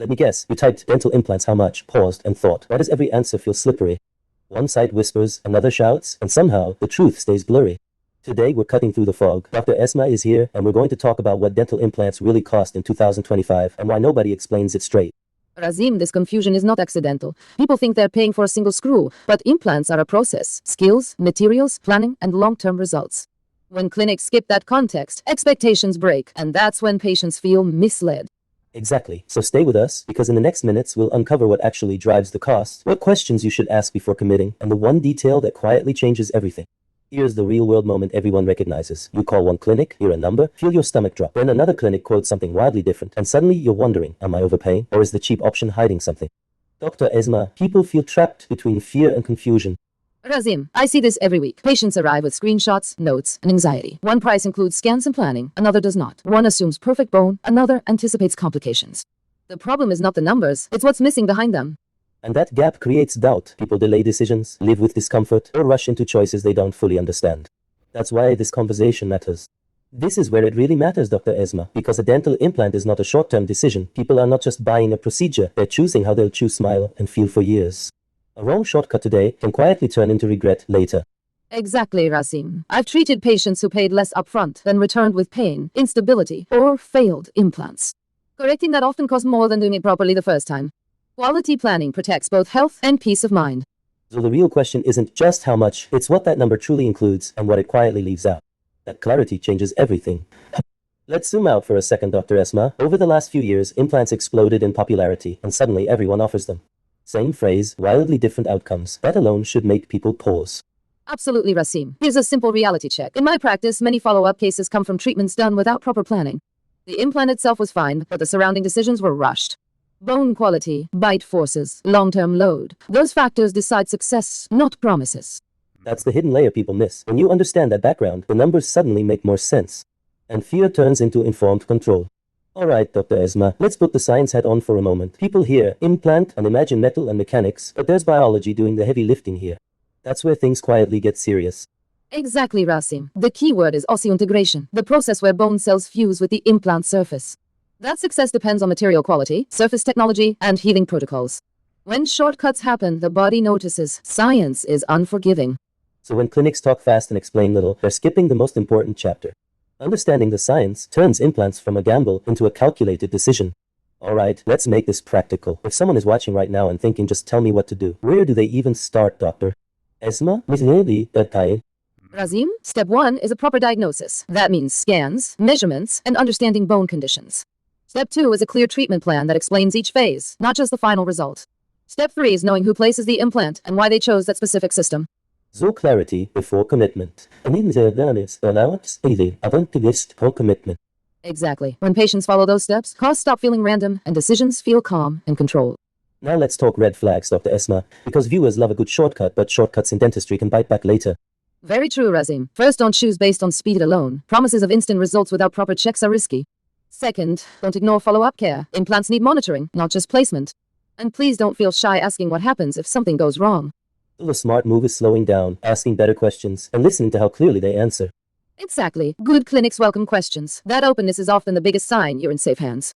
Let me guess, you typed dental implants how much, paused, and thought. Why does every answer feel slippery? One side whispers, another shouts, and somehow, the truth stays blurry. Today we're cutting through the fog. Dr. Esma is here, and we're going to talk about what dental implants really cost in 2025, and why nobody explains it straight. Rasim, this confusion is not accidental. People think they're paying for a single screw, but implants are a process, skills, materials, planning, and long-term results. When clinics skip that context, expectations break, and that's when patients feel misled. Exactly. So stay with us, because in the next minutes we'll uncover what actually drives the cost, what questions you should ask before committing, and the one detail that quietly changes everything. Here's the real-world moment everyone recognizes. You call one clinic, hear a number, feel your stomach drop. Then another clinic quotes something wildly different, and suddenly you're wondering, am I overpaying, or is the cheap option hiding something? Dr. Esma, people feel trapped between fear and confusion. Rasim, I see this every week. Patients arrive with screenshots, notes, and anxiety. One price includes scans and planning, another does not. One assumes perfect bone, another anticipates complications. The problem is not the numbers, it's what's missing behind them. And that gap creates doubt. People delay decisions, live with discomfort, or rush into choices they don't fully understand. That's why this conversation matters. This is where it really matters, Dr. Esma, because a dental implant is not a short-term decision. People are not just buying a procedure, they're choosing how they'll chew, smile, and feel for years. A wrong shortcut today can quietly turn into regret later. Exactly, Rasim. I've treated patients who paid less upfront, then returned with pain, instability, or failed implants. Correcting that often costs more than doing it properly the first time. Quality planning protects both health and peace of mind. So the real question isn't just how much, it's what that number truly includes and what it quietly leaves out. That clarity changes everything. Let's zoom out for a second, Dr. Esma. Over the last few years, implants exploded in popularity, and suddenly everyone offers them. Same phrase, wildly different outcomes. That alone should make people pause. Absolutely, Rasim. Here's a simple reality check. In my practice, many follow-up cases come from treatments done without proper planning. The implant itself was fine, but the surrounding decisions were rushed. Bone quality, bite forces, long-term load. Those factors decide success, not promises. That's the hidden layer people miss. When you understand that background, the numbers suddenly make more sense. And fear turns into informed control. Alright, Dr. Esma, let's put the science hat on for a moment. People hear implant and imagine metal and mechanics, but there's biology doing the heavy lifting here. That's where things quietly get serious. Exactly, Rasim. The key word is osseointegration, the process where bone cells fuse with the implant surface. That success depends on material quality, surface technology, and healing protocols. When shortcuts happen, the body notices. Science is unforgiving. So when clinics talk fast and explain little, they're skipping the most important chapter. Understanding the science turns implants from a gamble into a calculated decision. Alright, let's make this practical. If someone is watching right now and thinking, just tell me what to do, where do they even start, Dr. Esma? Rasim, step 1 is a proper diagnosis. That means scans, measurements, and understanding bone conditions. Step 2 is a clear treatment plan that explains each phase, not just the final result. Step 3 is knowing who places the implant and why they chose that specific system. So clarity before commitment. Commitment. Exactly. When patients follow those steps, costs stop feeling random and decisions feel calm and controlled. Now let's talk red flags, Dr. Esma, because viewers love a good shortcut, but shortcuts in dentistry can bite back later. Very true, Rasim. First, don't choose based on speed alone. Promises of instant results without proper checks are risky. Second, don't ignore follow-up care. Implants need monitoring, not just placement. And please don't feel shy asking what happens if something goes wrong. The smart move is slowing down, asking better questions, and listening to how clearly they answer. Exactly. Good clinics welcome questions. That openness is often the biggest sign you're in safe hands.